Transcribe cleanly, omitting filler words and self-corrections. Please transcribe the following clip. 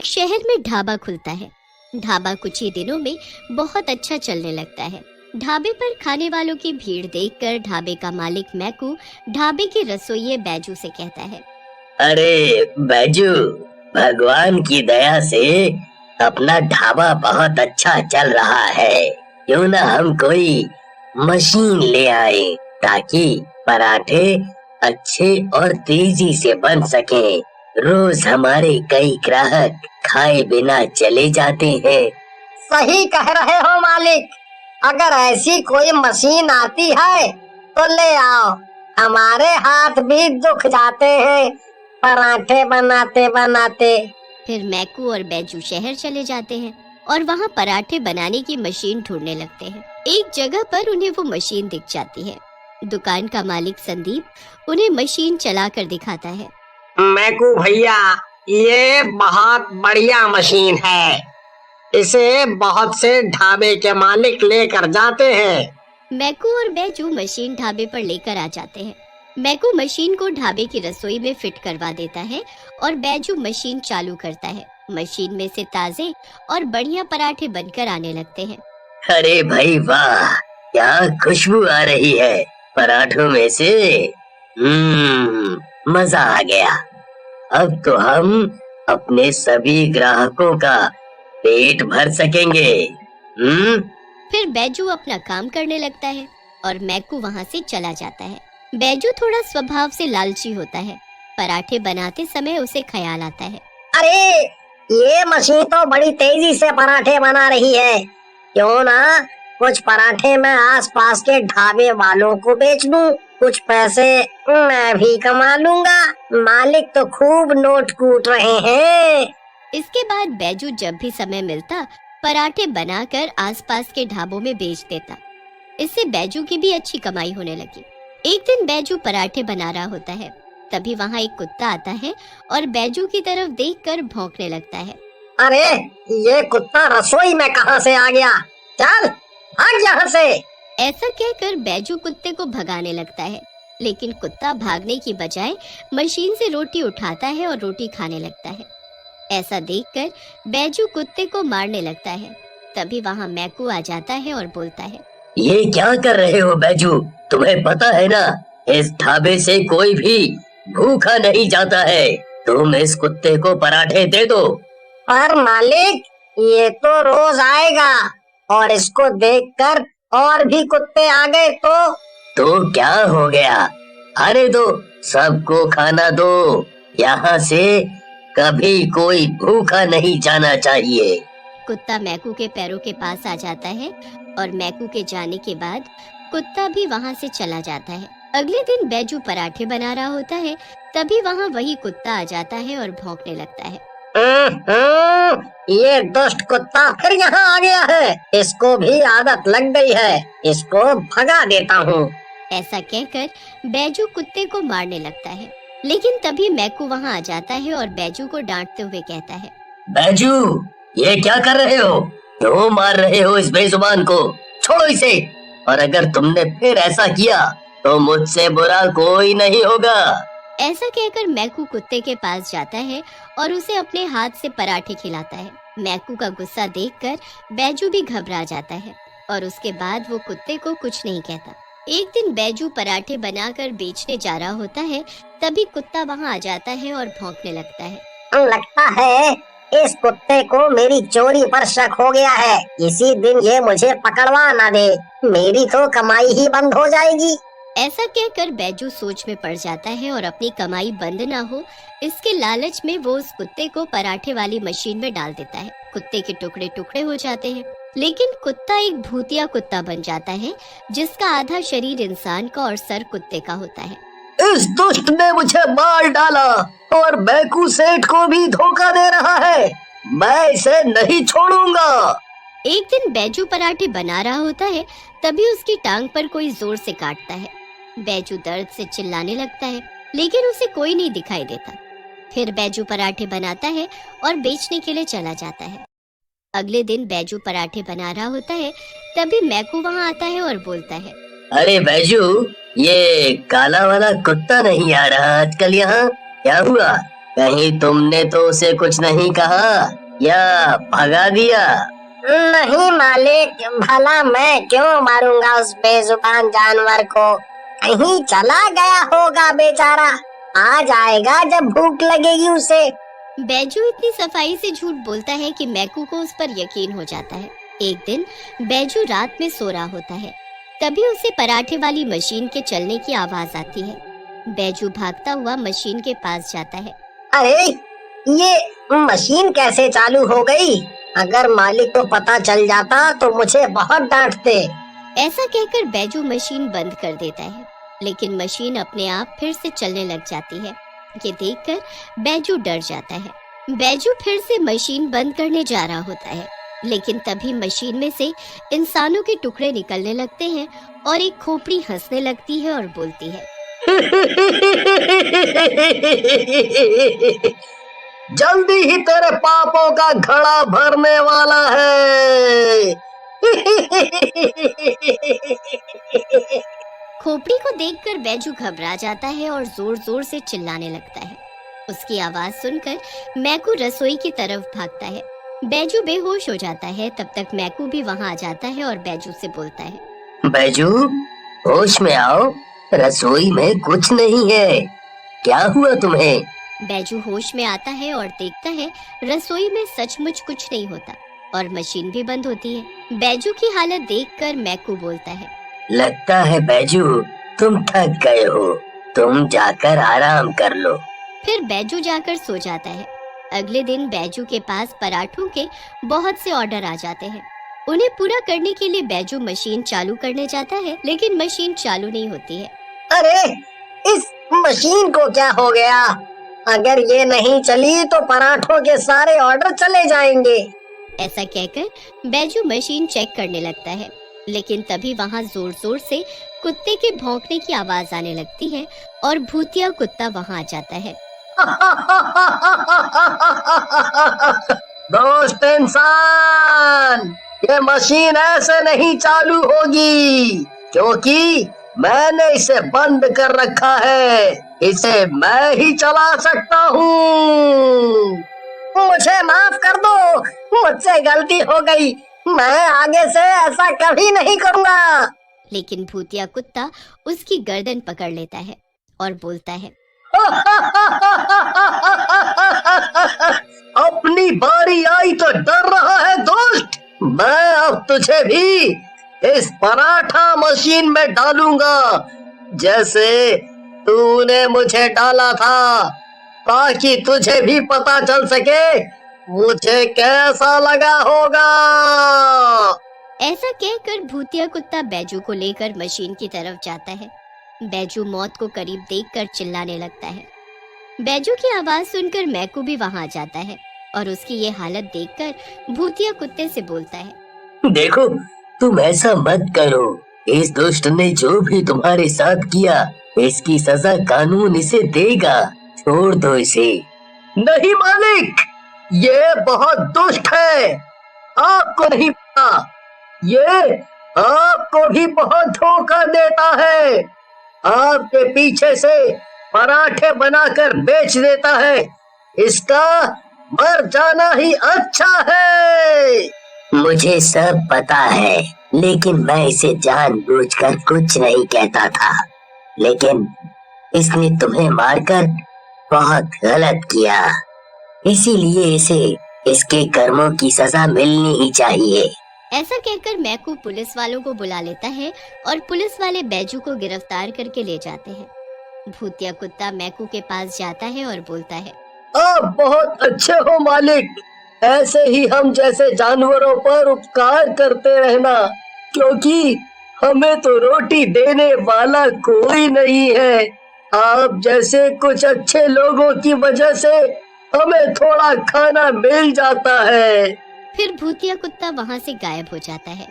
एक शहर में ढाबा खुलता है। ढाबा कुछ ही दिनों में बहुत अच्छा चलने लगता है। ढाबे पर खाने वालों की भीड़ देखकर ढाबे का मालिक मैकू ढाबे के रसोइये बैजू से कहता है, अरे बैजू, भगवान की दया से अपना ढाबा बहुत अच्छा चल रहा है। क्यों ना हम कोई मशीन ले आए ताकि पराठे अच्छे और तेजी से बन सके। रोज हमारे कई ग्राहक खाए बिना चले जाते हैं। सही कह रहे हो मालिक, अगर ऐसी कोई मशीन आती है तो ले आओ। हमारे हाथ भी दुख जाते हैं पराठे बनाते बनाते। फिर मैकू और बैजू शहर चले जाते हैं और वहाँ पराठे बनाने की मशीन ढूंढने लगते हैं। एक जगह पर उन्हें वो मशीन दिख जाती है। दुकान का मालिक संदीप उन्हें मशीन चलाकर दिखाता है। मैकू भैया, ये बहुत बढ़िया मशीन है। इसे बहुत से ढाबे के मालिक लेकर जाते हैं। मैकू और बैजू मशीन ढाबे पर लेकर आ जाते हैं। मैकू मशीन को ढाबे की रसोई में फिट करवा देता है और बैजू मशीन चालू करता है। मशीन में से ताजे और बढ़िया पराठे बनकर आने लगते हैं। अरे भाई वाह, क्या खुशबू आ रही है पराठों में से। मजा आ गया। अब तो हम अपने सभी ग्राहकों का पेट भर सकेंगे। फिर बैजू अपना काम करने लगता है और मैकू वहाँ से चला जाता है। बैजू थोड़ा स्वभाव से लालची होता है। पराठे बनाते समय उसे ख्याल आता है, अरे ये मशीन तो बड़ी तेजी से पराठे बना रही है। क्यों ना कुछ पराठे मैं आसपास के ढाबे वालों को बेच दूं, कुछ पैसे मैं भी कमा लूंगा। मालिक तो खूब नोट कूट रहे हैं। इसके बाद बैजू जब भी समय मिलता पराठे बनाकर आसपास के ढाबों में बेच देता। इससे बैजू की भी अच्छी कमाई होने लगी। एक दिन बैजू पराठे बना रहा होता है, तभी वहाँ एक कुत्ता आता है और बैजू की तरफ देखकर भौंकने लगता है। अरे ये कुत्ता रसोई में कहाँ से आ गया? चल भाग यहाँ से। ऐसा कहकर बैजू कुत्ते को भगाने लगता है, लेकिन कुत्ता भागने की बजाय मशीन से रोटी उठाता है और रोटी खाने लगता है। ऐसा देखकर बैजू कुत्ते को मारने लगता है। तभी वहाँ मैकू आ जाता है और बोलता है, ये क्या कर रहे हो बैजू? तुम्हें पता है ना, इस ढाबे से कोई भी भूखा नहीं जाता है। तुम इस कुत्ते को पराठे दे दो। पर मालिक, ये तो रोज आएगा और इसको देखकर और भी कुत्ते आ गए तो क्या हो गया? अरे दो, सबको खाना दो। यहाँ से कभी कोई भूखा नहीं जाना चाहिए। कुत्ता मैकू के पैरों के पास आ जाता है और मैकू के जाने के बाद कुत्ता भी वहाँ से चला जाता है। अगले दिन बैजू पराठे बना रहा होता है, तभी वहाँ वही कुत्ता आ जाता है और भौंकने लगता है। ये दुष्ट कुत्ता फिर यहाँ आ गया है। इसको भी आदत लग गई है, इसको भगा देता हूँ। ऐसा कहकर बैजू कुत्ते को मारने लगता है, लेकिन तभी मैकू वहाँ आ जाता है और बैजू को डांटते हुए कहता है, बैजू, ये क्या कर रहे हो? क्यों मार रहे हो इस बेजुबान को? छोड़ो इसे। और अगर तुमने फिर ऐसा किया तो मुझसे बुरा कोई नहीं होगा। ऐसा कहकर मैकू कुत्ते के पास जाता है और उसे अपने हाथ से पराठे खिलाता है। मैकू का गुस्सा देखकर बैजू भी घबरा जाता है और उसके बाद वो कुत्ते को कुछ नहीं कहता। एक दिन बैजू पराठे बनाकर बेचने जा रहा होता है, तभी कुत्ता वहाँ आ जाता है और भौंकने लगता है। लगता है इस कुत्ते को मेरी चोरी पर शक हो गया है। इसी दिन ये मुझे पकड़वा ना दे, मेरी तो कमाई ही बंद हो जाएगी। ऐसा कहकर बैजू सोच में पड़ जाता है और अपनी कमाई बंद ना हो इसके लालच में वो उस कुत्ते को पराठे वाली मशीन में डाल देता है। कुत्ते के टुकड़े टुकड़े हो जाते हैं, लेकिन कुत्ता एक भूतिया कुत्ता बन जाता है जिसका आधा शरीर इंसान का और सर कुत्ते का होता है। इस दुष्ट ने मुझे मार डाला और मैकू सेठ को भी धोखा दे रहा है। मैं इसे नहीं छोड़ूंगा। एक दिन बैजू पराठे बना रहा होता है, तभी उसकी टांग पर कोई जोर से काटता है। बैजू दर्द से चिल्लाने लगता है, लेकिन उसे कोई नहीं दिखाई देता। फिर बैजू पराठे बनाता है और बेचने के लिए चला जाता है। अगले दिन बैजू पराठे बना रहा होता है, तभी मैकू वहाँ आता है और बोलता है, अरे बैजू, ये काला वाला कुत्ता नहीं आ रहा आजकल यहाँ, क्या हुआ? कहीं तुमने तो उसे कुछ नहीं कहा या भगा दिया? नहीं मालिक, भला मैं क्यों मारूंगा उस बेजुबान जानवर को। कहीं चला गया होगा बेचारा, आ जाएगा जब भूख लगेगी उसे। बैजू इतनी सफाई से झूठ बोलता है कि मैकू को उस पर यकीन हो जाता है। एक दिन बैजू रात में सो रहा होता है, तभी उसे पराठे वाली मशीन के चलने की आवाज आती है। बैजू भागता हुआ मशीन के पास जाता है। अरे ये मशीन कैसे चालू हो गई? अगर मालिक को पता चल जाता तो मुझे बहुत डांटते। ऐसा कहकर बैजू मशीन बंद कर देता है, लेकिन मशीन अपने आप फिर से चलने लग जाती है। ये देखकर बैजू डर जाता है। बैजू फिर से मशीन बंद करने जा रहा होता है, लेकिन तभी मशीन में से इंसानों के टुकड़े निकलने लगते हैं और एक खोपड़ी हंसने लगती है और बोलती है, जल्दी ही तेरे पापों का घड़ा भरने वाला है। खोपड़ी को देखकर बैजू घबरा जाता है और जोर जोर से चिल्लाने लगता है। उसकी आवाज सुनकर मैकू रसोई की तरफ भागता है। बैजू बेहोश हो जाता है। तब तक मैकू भी वहां आ जाता है और बैजू से बोलता है, बैजू होश में आओ, रसोई में कुछ नहीं है, क्या हुआ तुम्हें? बैजू होश में आता है और देखता है रसोई में सचमुच कुछ नहीं होता और मशीन भी बंद होती है। बैजू की हालत देखकर मैकू बोलता है, लगता है बैजू तुम थक गए हो, तुम जाकर आराम कर लो। फिर बैजू जाकर सो जाता है। अगले दिन बैजू के पास पराठों के बहुत से ऑर्डर आ जाते हैं। उन्हें पूरा करने के लिए बैजू मशीन चालू करने जाता है, लेकिन मशीन चालू नहीं होती है। अरे इस मशीन को क्या हो गया? अगर ये नहीं चली तो पराठों के सारे ऑर्डर चले जाएंगे। ऐसा कहकर बैजू मशीन चेक करने लगता है, लेकिन तभी वहाँ जोर जोर से कुत्ते के भौंकने की आवाज आने लगती है और भूतिया कुत्ता वहाँ आ जाता है। दोस्त इंसान, ये मशीन ऐसे नहीं चालू होगी, क्योंकि मैंने इसे बंद कर रखा है। इसे मैं ही चला सकता हूँ। मुझे माफ कर दो, मुझसे गलती हो गई। मैं आगे से ऐसा कभी नहीं करूँगा। लेकिन भूतिया कुत्ता उसकी गर्दन पकड़ लेता है और बोलता है, अपनी बारी आई तो डर रहा है दोस्त। मैं अब तुझे भी इस पराठा मशीन में डालूंगा, जैसे तूने मुझे डाला था, ताकि तुझे भी पता चल सके मुझे कैसा लगा होगा। ऐसा कहकर भूतिया कुत्ता बैजू को लेकर मशीन की तरफ जाता है। बैजू मौत को करीब देखकर चिल्लाने लगता है। बैजू की आवाज सुनकर मैकू भी वहां जाता है और उसकी ये हालत देखकर भूतिया कुत्ते से बोलता है, देखो, तुम ऐसा मत करो। इस दुष्ट ने जो भी तुम्हारे साथ किया, इसकी सजा कानून इसे देगा। छोड़ दो इसे। नहीं मालिक, ये बहुत दुष्ट है। आपको नहीं पता, ये आपको भी बहुत धोखा देता है। आपके पीछे से पराठे बनाकर बेच देता है। इसका मर जाना ही अच्छा है। मुझे सब पता है, लेकिन मैं इसे जानबूझकर कुछ नहीं कहता था। लेकिन इसने तुम्हें मारकर बहुत गलत किया, इसीलिए इसे इसके कर्मों की सजा मिलनी ही चाहिए। ऐसा कहकर मैकू पुलिस वालों को बुला लेता है और पुलिस वाले बैजू को गिरफ्तार करके ले जाते हैं। भूतिया कुत्ता मैकू के पास जाता है और बोलता है, आप बहुत अच्छे हो मालिक। ऐसे ही हम जैसे जानवरों पर उपकार करते रहना, क्योंकि हमें तो रोटी देने वाला कोई नहीं है। आप जैसे कुछ अच्छे लोगों की वजह से हमें थोड़ा खाना मिल जाता है। फिर भूतिया कुत्ता वहां से गायब हो जाता है।